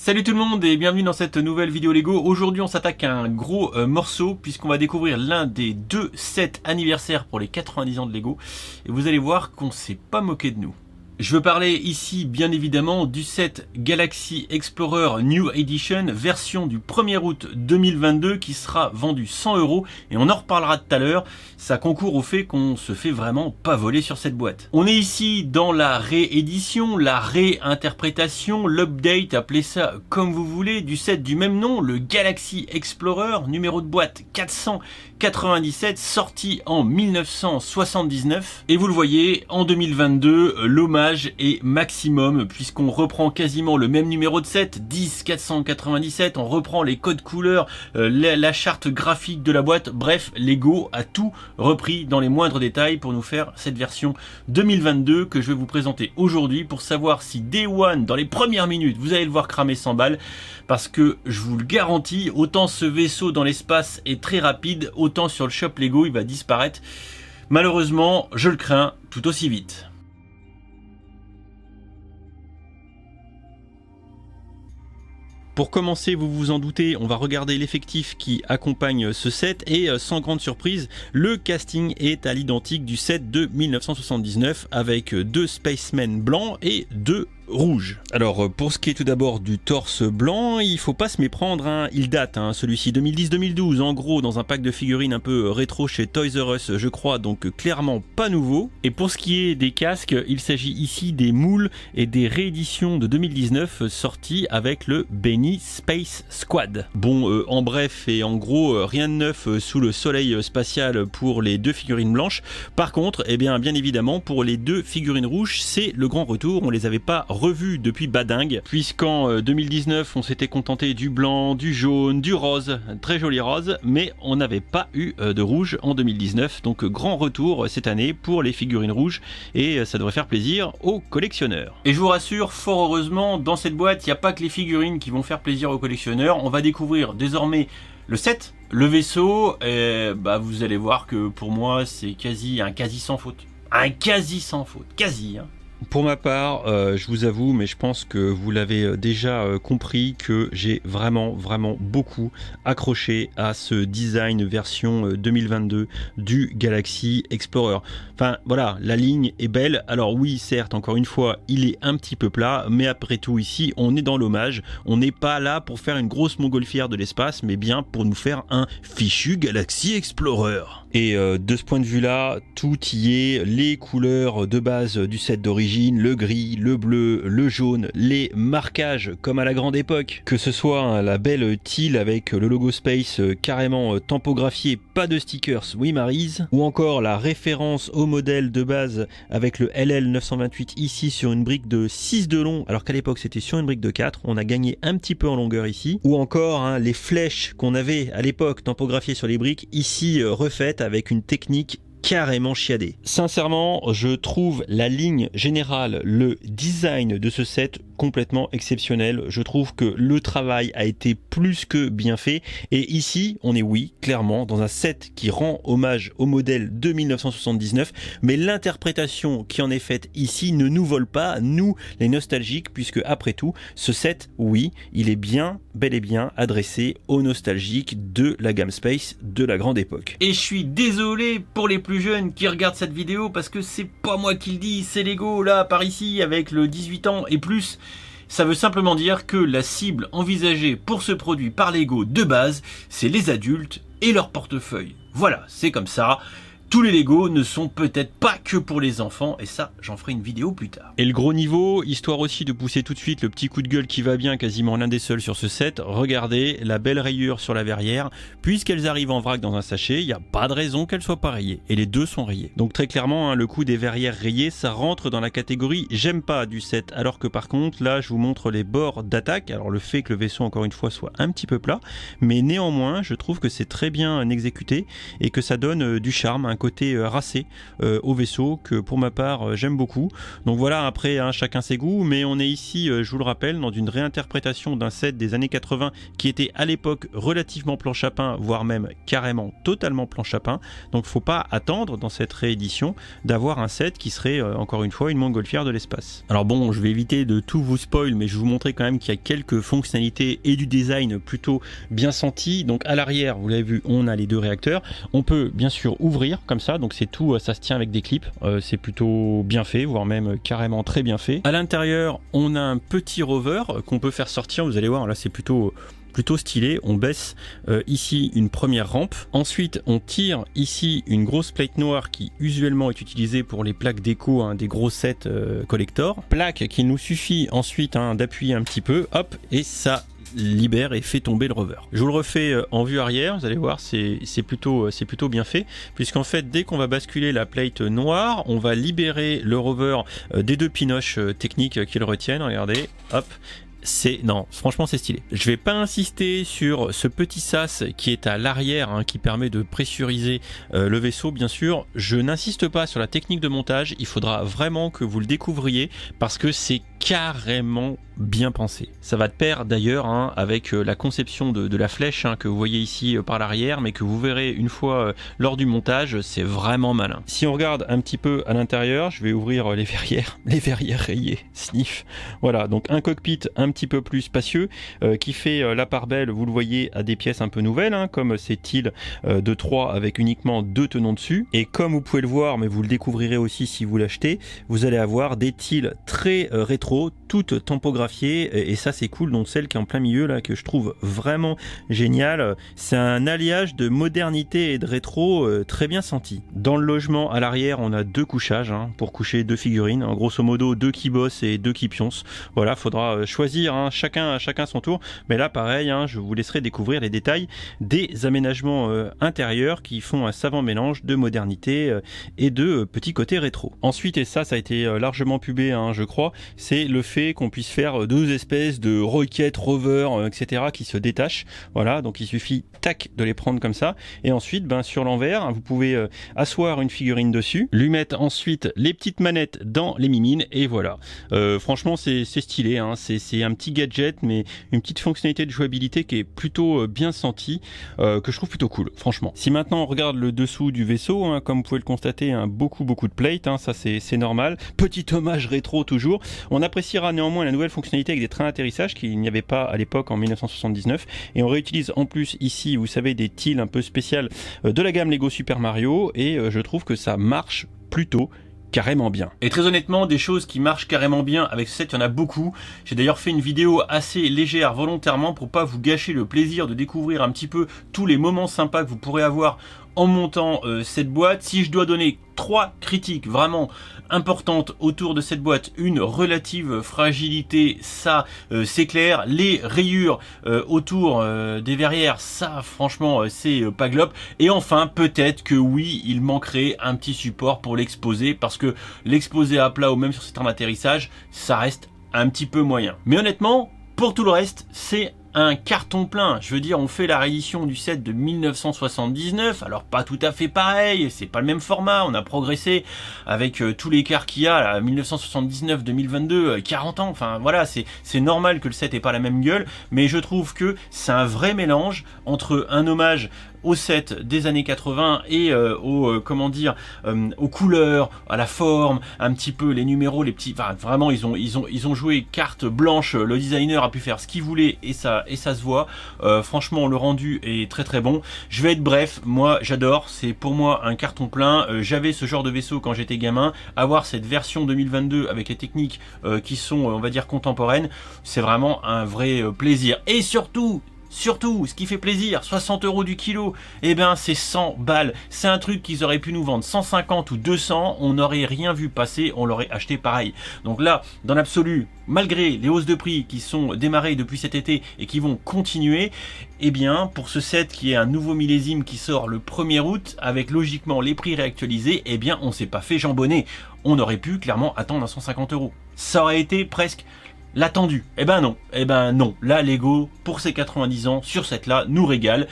Salut tout le monde et bienvenue dans cette nouvelle vidéo Lego. Aujourd'hui on s'attaque à un gros morceau puisqu'on va découvrir l'un des deux sets anniversaires pour les 90 ans de Lego. Et vous allez voir qu'on s'est pas moqué de nous. Je veux parler ici bien évidemment du set Galaxy Explorer New Edition version du 1er août 2022 qui sera vendu 100 € et on en reparlera tout à l'heure. Ça concourt au fait qu'on se fait vraiment pas voler sur cette boîte. On est ici dans la réédition, la réinterprétation, l'update, appelez ça comme vous voulez, du set du même nom, le Galaxy Explorer, numéro de boîte 497, sorti en 1979. Et vous le voyez, en 2022, l'hommage est maximum puisqu'on reprend quasiment le même numéro de set, 10 497, on reprend les codes couleurs, la charte graphique de la boîte, bref, Lego a tout repris dans les moindres détails pour nous faire cette version 2022 que je vais vous présenter aujourd'hui pour savoir si Day One, dans les premières minutes, vous allez le voir cramer 100 balles parce que je vous le garantis, autant ce vaisseau dans l'espace est très rapide, autant sur le shop Lego il va disparaître. Malheureusement, je le crains tout aussi vite. Pour commencer, vous vous en doutez, on va regarder l'effectif qui accompagne ce set et sans grande surprise, le casting est à l'identique du set de 1979 avec 2 spacemen blancs et 2 rouge. Alors pour ce qui est tout d'abord du torse blanc, il faut pas se méprendre, hein. Il date, hein, celui-ci 2010-2012 en gros, dans un pack de figurines un peu rétro chez Toys R Us je crois, donc clairement pas nouveau. Et pour ce qui est des casques, il s'agit ici des moules et des rééditions de 2019 sorties avec le Benny Space Squad. Bon, en bref et en gros, rien de neuf sous le soleil spatial pour les 2 figurines blanches. Par contre, eh bien évidemment pour les 2 figurines rouges, c'est le grand retour, on les avait pas revu depuis badingue, puisqu'en 2019 on s'était contenté du blanc, du jaune, du rose, très joli rose, mais on n'avait pas eu de rouge en 2019, donc grand retour cette année pour les figurines rouges et ça devrait faire plaisir aux collectionneurs. Et je vous rassure, fort heureusement, dans cette boîte il n'y a pas que les figurines qui vont faire plaisir aux collectionneurs, on va découvrir désormais le set, le vaisseau, et vous allez voir que pour moi c'est un quasi sans faute. Un quasi sans faute, quasi hein. Pour ma part, je vous avoue, mais je pense que vous l'avez déjà compris, que j'ai vraiment beaucoup accroché à ce design version 2022 du Galaxy Explorer. Enfin voilà, la ligne est belle. Alors oui, certes, encore une fois, il est un petit peu plat, mais après tout ici, on est dans l'hommage. On n'est pas là pour faire une grosse montgolfière de l'espace, mais bien pour nous faire un fichu Galaxy Explorer. Et de ce point de vue-là, tout y est, les couleurs de base du set d'origine, le gris, le bleu, le jaune, les marquages comme à la grande époque, que ce soit hein, la belle teal avec le logo Space carrément tampographié, pas de stickers, oui Maryse, ou encore la référence au modèle de base avec le LL928 ici sur une brique de 6 de long, alors qu'à l'époque c'était sur une brique de 4, on a gagné un petit peu en longueur ici, ou encore hein, les flèches qu'on avait à l'époque tampographiées sur les briques, ici refaites avec une technique carrément chiadée. Sincèrement, je trouve la ligne générale, le design de ce set complètement exceptionnel. Je trouve que le travail a été plus que bien fait et ici, on est oui, clairement, dans un set qui rend hommage au modèle de 1979, mais l'interprétation qui en est faite ici ne nous vole pas, nous les nostalgiques, puisque après tout, ce set, oui, il est bien, bel et bien adressé aux nostalgiques de la gamme Space de la grande époque. Et je suis désolé pour les plus jeunes qui regardent cette vidéo parce que c'est pas moi qui le dis, c'est Lego là par ici avec le 18 ans et plus. Ça veut simplement dire que la cible envisagée pour ce produit par Lego de base, c'est les adultes et leur portefeuille. Voilà, c'est comme ça. Tous les Lego ne sont peut-être pas que pour les enfants et ça j'en ferai une vidéo plus tard. Et le gros niveau, histoire aussi de pousser tout de suite le petit coup de gueule qui va bien, quasiment l'un des seuls sur ce set, regardez la belle rayure sur la verrière, puisqu'elles arrivent en vrac dans un sachet, il n'y a pas de raison qu'elles soient pas rayées et les deux sont rayées. Donc très clairement hein, le coup des verrières rayées ça rentre dans la catégorie j'aime pas du set, alors que par contre là je vous montre les bords d'attaque, alors le fait que le vaisseau encore une fois soit un petit peu plat, mais néanmoins je trouve que c'est très bien exécuté et que ça donne du charme, un côté racé au vaisseau que pour ma part j'aime beaucoup. Donc voilà, après hein, chacun ses goûts, mais on est ici, je vous le rappelle, dans une réinterprétation d'un set des années 80 qui était à l'époque relativement planche à pain, voire même carrément totalement planche à pain. Donc faut pas attendre dans cette réédition d'avoir un set qui serait encore une fois une montgolfière de l'espace. Alors bon, je vais éviter de tout vous spoil, mais je vais vous montrer quand même qu'il y a quelques fonctionnalités et du design plutôt bien sentis. Donc à l'arrière, vous l'avez vu, on a les deux réacteurs. On peut bien sûr ouvrir comme ça, donc c'est tout, ça se tient avec des clips. C'est plutôt bien fait, voire même carrément très bien fait. À l'intérieur, on a un petit rover qu'on peut faire sortir. Vous allez voir, là c'est plutôt stylé. On baisse ici une première rampe, ensuite on tire ici une grosse plate noire qui usuellement est utilisée pour les plaques d'écho hein, des gros sets collector, plaque qu'il nous suffit ensuite hein, d'appuyer un petit peu, hop, et ça libère et fait tomber le rover. Je vous le refais en vue arrière, vous allez voir, c'est plutôt bien fait, puisqu'en fait dès qu'on va basculer la plate noire, on va libérer le rover des deux pinoches techniques qui le retiennent. Regardez, hop. Non, franchement c'est stylé. Je vais pas insister sur ce petit sas qui est à l'arrière hein, qui permet de pressuriser le vaisseau bien sûr. Je n'insiste pas sur la technique de montage, il faudra vraiment que vous le découvriez parce que c'est carrément bien pensé. Ça va de pair d'ailleurs hein, avec la conception de la flèche hein, que vous voyez ici par l'arrière, mais que vous verrez une fois lors du montage, c'est vraiment malin. Si on regarde un petit peu à l'intérieur, je vais ouvrir les verrières rayées, sniff. Voilà, donc un cockpit un petit peu plus spacieux qui fait la part belle, vous le voyez, à des pièces un peu nouvelles, hein, comme ces tiles de 3 avec uniquement 2 tenons dessus. Et comme vous pouvez le voir, mais vous le découvrirez aussi si vous l'achetez, vous allez avoir des tiles très rétro, toutes tampographiées, et ça c'est cool. Donc celle qui est en plein milieu là, que je trouve vraiment géniale, c'est un alliage de modernité et de rétro très bien senti. Dans le logement à l'arrière, on a 2 couchages hein, pour coucher 2 figurines, hein, grosso modo 2 qui bossent et 2 qui pioncent. Voilà, faudra choisir hein, chacun son tour, mais là pareil hein, je vous laisserai découvrir les détails des aménagements intérieurs qui font un savant mélange de modernité et de petits côtés rétro. Ensuite, et ça a été largement pubé hein, je crois, c'est le fait qu'on puisse faire 2 espèces de roquettes, rovers, etc. qui se détachent. Voilà, donc il suffit tac de les prendre comme ça, et ensuite ben, sur l'envers hein, vous pouvez asseoir une figurine dessus, lui mettre ensuite les petites manettes dans les mimines, et voilà. Franchement c'est stylé hein, c'est un petit gadget, mais une petite fonctionnalité de jouabilité qui est plutôt bien sentie, que je trouve plutôt cool, franchement. Si maintenant on regarde le dessous du vaisseau, hein, comme vous pouvez le constater, hein, beaucoup de plates, hein, ça c'est normal. Petit hommage rétro toujours. On appréciera néanmoins la nouvelle fonctionnalité avec des trains d'atterrissage qu'il n'y avait pas à l'époque en 1979, et on réutilise en plus ici, vous savez, des tiles un peu spéciales de la gamme Lego Super Mario, et je trouve que ça marche plutôt carrément bien. Et très honnêtement, des choses qui marchent carrément bien avec ce set, il y en a beaucoup. J'ai d'ailleurs fait une vidéo assez légère volontairement pour pas vous gâcher le plaisir de découvrir un petit peu tous les moments sympas que vous pourrez avoir en montant cette boîte. Si je dois donner 3 critiques vraiment importantes autour de cette boîte, une relative fragilité, ça c'est clair. Les rayures autour des verrières, ça franchement c'est pas glop. Et enfin peut-être que oui, il manquerait un petit support pour l'exposer, parce que l'exposer à plat ou même sur ces trains d'atterrissage, ça reste un petit peu moyen. Mais honnêtement, pour tout le reste, c'est un carton plein. Je veux dire, on fait la réédition du set de 1979, alors pas tout à fait pareil, c'est pas le même format, on a progressé avec tout l'écart qu'il y a là, 1979, 2022, 40 ans, enfin voilà, c'est normal que le set ait pas la même gueule, mais je trouve que c'est un vrai mélange entre un hommage au set des années 80 et aux couleurs, à la forme, un petit peu les numéros, les petits, enfin vraiment ils ont joué carte blanche, le designer a pu faire ce qu'il voulait et ça se voit. Franchement le rendu est très bon. Je vais être bref, moi j'adore, c'est pour moi un carton plein. J'avais ce genre de vaisseau quand j'étais gamin, avoir cette version 2022 avec les techniques qui sont on va dire contemporaines, c'est vraiment un vrai plaisir. Et surtout, ce qui fait plaisir, 60 € du kilo, et ben c'est 100 balles. C'est un truc qu'ils auraient pu nous vendre 150 ou 200, on n'aurait rien vu passer, on l'aurait acheté pareil. Donc là, dans l'absolu, malgré les hausses de prix qui sont démarrées depuis cet été et qui vont continuer, eh bien pour ce set qui est un nouveau millésime qui sort le 1er août, avec logiquement les prix réactualisés, eh bien on s'est pas fait jambonner. On aurait pu clairement attendre à 150 €. Ça aurait été presque l'attendu. Eh ben non, là Lego pour ses 90 ans sur cette là nous régale.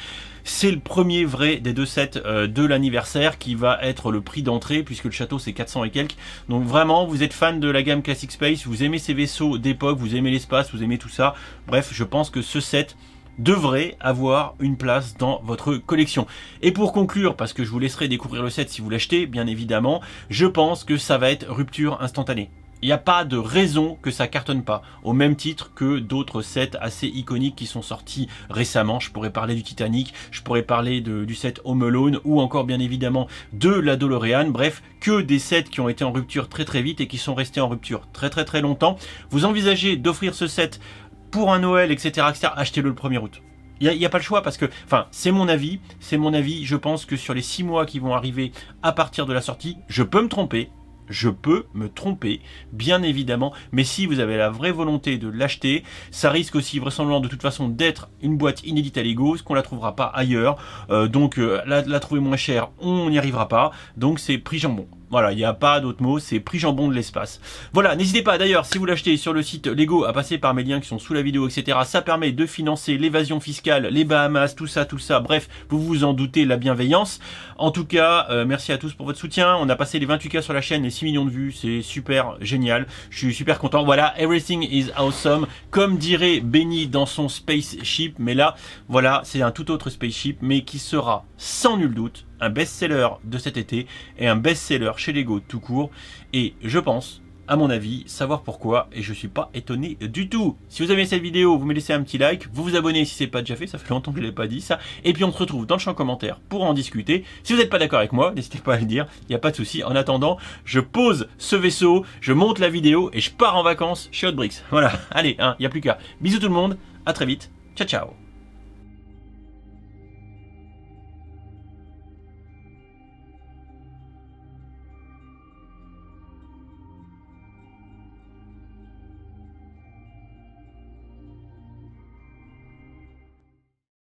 c'est le premier vrai des 2 sets de l'anniversaire qui va être le prix d'entrée, puisque le château c'est 400 et quelques. Donc vraiment, vous êtes fan de la gamme Classic Space, vous aimez ces vaisseaux d'époque, vous aimez l'espace, vous aimez tout ça. Bref, je pense que ce set devrait avoir une place dans votre collection. Et pour conclure, parce que je vous laisserai découvrir le set si vous l'achetez, bien évidemment, je pense que ça va être rupture instantanée. Il n'y a pas de raison que ça cartonne pas, au même titre que d'autres sets assez iconiques qui sont sortis récemment. Je pourrais parler du Titanic, je pourrais parler du set Home Alone, ou encore bien évidemment de la DeLorean. Bref, que des sets qui ont été en rupture très très vite et qui sont restés en rupture très très très longtemps. Vous envisagez d'offrir ce set pour un Noël, etc., achetez-le le 1er août. Il n'y a pas le choix parce que, enfin, c'est mon avis, je pense que sur les 6 mois qui vont arriver à partir de la sortie, je peux me tromper, bien évidemment, mais si vous avez la vraie volonté de l'acheter, ça risque aussi vraisemblablement de toute façon d'être une boîte inédite à Lego, ce qu'on la trouvera pas ailleurs, donc la trouver moins chère, on n'y arrivera pas, donc c'est prix jambon. Voilà, il n'y a pas d'autre mot, c'est prix jambon de l'espace. Voilà, n'hésitez pas d'ailleurs, si vous l'achetez sur le site Lego, à passer par mes liens qui sont sous la vidéo, etc. Ça permet de financer l'évasion fiscale, les Bahamas, tout ça. Bref, vous vous en doutez, la bienveillance. En tout cas, merci à tous pour votre soutien. On a passé les 28K sur la chaîne, les 6 millions de vues, c'est super génial. Je suis super content. Voilà, everything is awesome. Comme dirait Benny dans son spaceship, mais là, voilà, c'est un tout autre spaceship, mais qui sera sans nul doute un best-seller de cet été et un best-seller chez Lego tout court. Et je pense, à mon avis, savoir pourquoi, et je suis pas étonné du tout. Si vous aimez cette vidéo, vous me laissez un petit like, vous vous abonnez si c'est pas déjà fait, ça fait longtemps que je l'ai pas dit ça, et puis on se retrouve dans le champ commentaire pour en discuter. Si vous n'êtes pas d'accord avec moi, n'hésitez pas à le dire, il n'y a pas de souci. En attendant, je pose ce vaisseau, je monte la vidéo et je pars en vacances chez Hot Bricks. Voilà, allez, il n'y a plus qu'à. Bisous tout le monde, à très vite, ciao ciao.